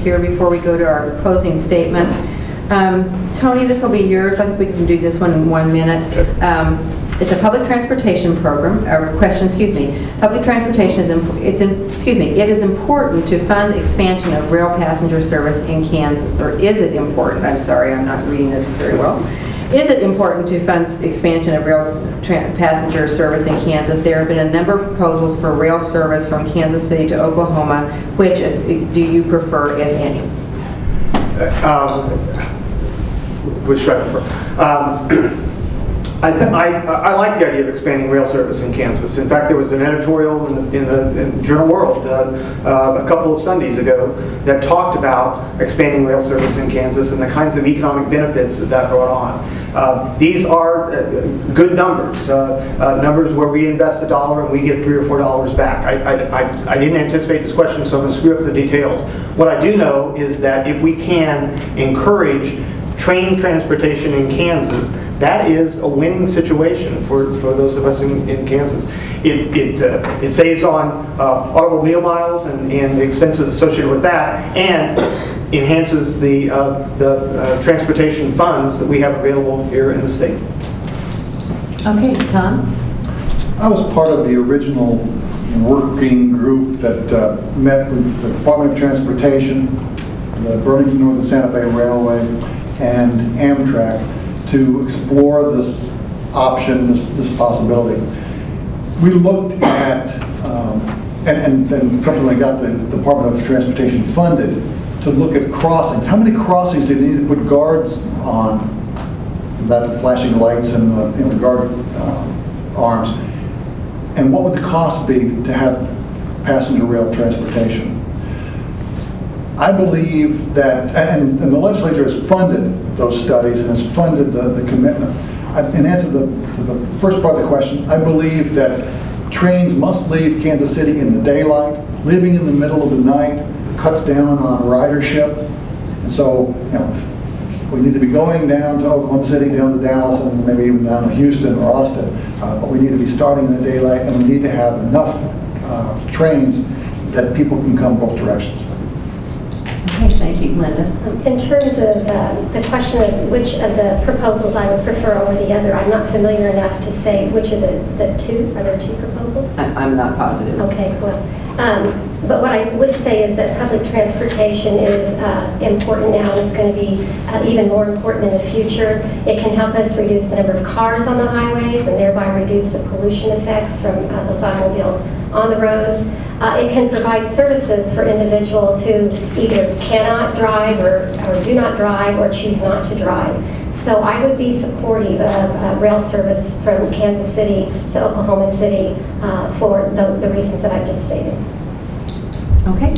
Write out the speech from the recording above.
Here before we go to our closing statements. Tony, this will be yours. I think we can do this one in 1 minute. It's a public transportation program, or question, excuse me. Public transportation is, it is important to fund expansion of rail passenger service in Kansas, or is it important? I'm sorry, I'm not reading this very well. Is it important to fund expansion of rail passenger service in Kansas? There have been a number of proposals for rail service from Kansas City to Oklahoma. Which do you prefer, if any? Which should I prefer? I like the idea of expanding rail service in Kansas. In fact, there was an editorial in the Journal World a couple of Sundays ago that talked about expanding rail service in Kansas and the kinds of economic benefits that brought on. These are good numbers, numbers where we invest $1 and we get $3 or $4 back. I didn't anticipate this question, so I'm going to screw up the details. What I do know is that if we can encourage train transportation in Kansas, that is a winning situation for those of us in Kansas. It saves on automobile miles and the expenses associated with that, and enhances the transportation funds that we have available here in the state. Okay, Tom? I was part of the original working group that met with the Department of Transportation, the Burlington Northern Santa Fe Railway, and Amtrak to explore this option, this possibility. We looked at, and something like got the Department of Transportation funded to look at crossings. How many crossings do they need to put guards on, that flashing lights and the guard arms? And what would the cost be to have passenger rail transportation? I believe that, and the legislature has funded those studies and has funded the commitment. In answer to the first part of the question, I believe that trains must leave Kansas City in the daylight. Leaving in the middle of the night cuts down on ridership. And so, we need to be going down to Oklahoma City, down to Dallas, and maybe even down to Houston or Austin. But we need to be starting in the daylight, and we need to have enough trains that people can come both directions. Okay, thank you, Linda. In terms of the question of which of the proposals I would prefer over the other, I'm not familiar enough to say which of the two. Are there two proposals? I'm not positive. Okay, well. But what I would say is that public transportation is important now, and it's going to be even more important in the future. It can help us reduce the number of cars on the highways and thereby reduce the pollution effects from those automobiles on the roads. It can provide services for individuals who either cannot drive or do not drive or choose not to drive. So I would be supportive of rail service from Kansas City to Oklahoma City for the reasons that I just stated. Okay.